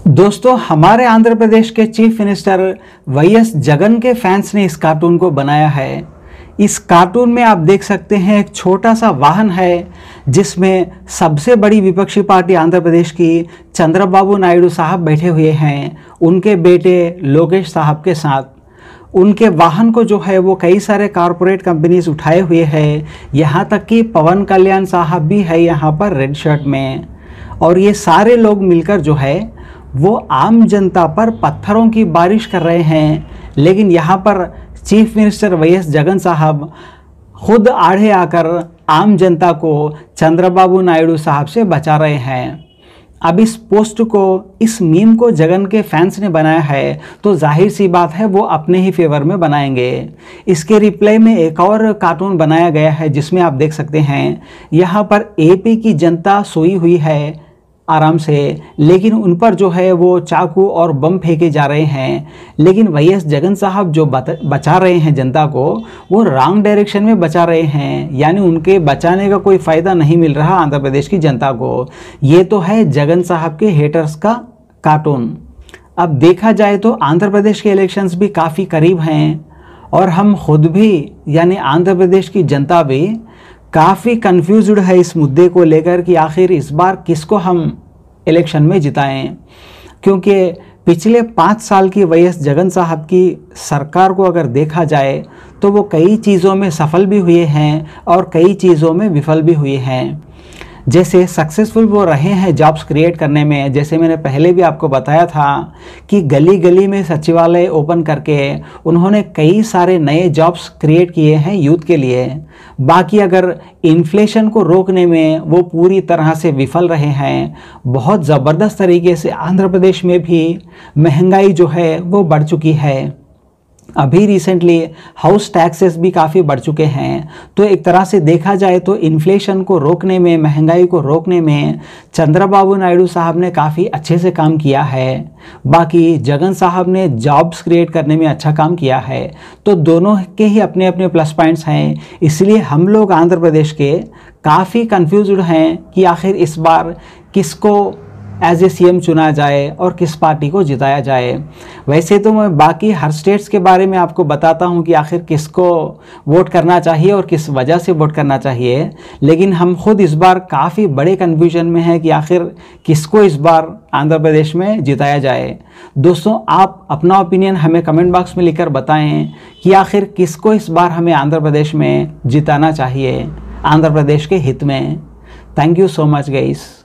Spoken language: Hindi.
दोस्तों, हमारे आंध्र प्रदेश के चीफ मिनिस्टर वाईएस जगन के फैंस ने इस कार्टून को बनाया है। इस कार्टून में आप देख सकते हैं एक छोटा सा वाहन है जिसमें सबसे बड़ी विपक्षी पार्टी आंध्र प्रदेश की चंद्रबाबू नायडू साहब बैठे हुए हैं, उनके बेटे लोकेश साहब के साथ। उनके वाहन को जो है वो कई सारे कॉरपोरेट कंपनीज उठाए हुए हैं, यहाँ तक कि पवन कल्याण साहब भी है यहाँ पर रेड शर्ट में। और ये सारे लोग मिलकर जो है वो आम जनता पर पत्थरों की बारिश कर रहे हैं। लेकिन यहाँ पर चीफ मिनिस्टर वाईएस जगन साहब खुद आड़े आकर आम जनता को चंद्रबाबू नायडू साहब से बचा रहे हैं। अब इस पोस्ट को, इस मीम को जगन के फैंस ने बनाया है तो जाहिर सी बात है वो अपने ही फेवर में बनाएंगे। इसके रिप्लाई में एक और कार्टून बनाया गया है जिसमें आप देख सकते हैं यहाँ पर एपी की जनता सोई हुई है आराम से, लेकिन उन पर जो है वो चाकू और बम फेंके जा रहे हैं। लेकिन वाईएस जगन साहब जो बचा रहे हैं जनता को, वो रॉन्ग डायरेक्शन में बचा रहे हैं, यानी उनके बचाने का कोई फ़ायदा नहीं मिल रहा आंध्र प्रदेश की जनता को। ये तो है जगन साहब के हेटर्स का कार्टून। अब देखा जाए तो आंध्र प्रदेश के इलेक्शंस भी काफ़ी करीब हैं और हम खुद भी यानी आंध्र प्रदेश की जनता भी काफ़ी कन्फ्यूज्ड है इस मुद्दे को लेकर कि आखिर इस बार किसको हम इलेक्शन में जिताएं। क्योंकि पिछले 5 साल की वाईएस जगन साहब की सरकार को अगर देखा जाए तो वो कई चीज़ों में सफल भी हुए हैं और कई चीज़ों में विफल भी हुए हैं। जैसे सक्सेसफुल वो रहे हैं जॉब्स क्रिएट करने में, जैसे मैंने पहले भी आपको बताया था कि गली गली में सचिवालय ओपन करके उन्होंने कई सारे नए जॉब्स क्रिएट किए हैं यूथ के लिए। बाकी अगर इन्फ्लेशन को रोकने में वो पूरी तरह से विफल रहे हैं। बहुत ज़बरदस्त तरीके से आंध्र प्रदेश में भी महंगाई जो है वो बढ़ चुकी है। अभी रिसेंटली हाउस टैक्सेस भी काफ़ी बढ़ चुके हैं। तो एक तरह से देखा जाए तो इन्फ्लेशन को रोकने में, महंगाई को रोकने में चंद्रबाबू नायडू साहब ने काफ़ी अच्छे से काम किया है। बाकी जगन साहब ने जॉब्स क्रिएट करने में अच्छा काम किया है। तो दोनों के ही अपने अपने प्लस पॉइंट्स हैं। इसलिए हम लोग आंध्र प्रदेश के काफ़ी कन्फ्यूज्ड हैं कि आखिर इस बार किसको एज ए सीएम चुना जाए और किस पार्टी को जिताया जाए। वैसे तो मैं बाकी हर स्टेट्स के बारे में आपको बताता हूं कि आखिर किसको वोट करना चाहिए और किस वजह से वोट करना चाहिए, लेकिन हम खुद इस बार काफ़ी बड़े कन्फ्यूजन में हैं कि आखिर किसको इस बार आंध्र प्रदेश में जिताया जाए। दोस्तों, आप अपना ओपिनियन हमें कमेंट बॉक्स में लिखकर बताएं कि आखिर किसको इस बार हमें आंध्र प्रदेश में जिताना चाहिए आंध्र प्रदेश के हित में। Thank you so much guys.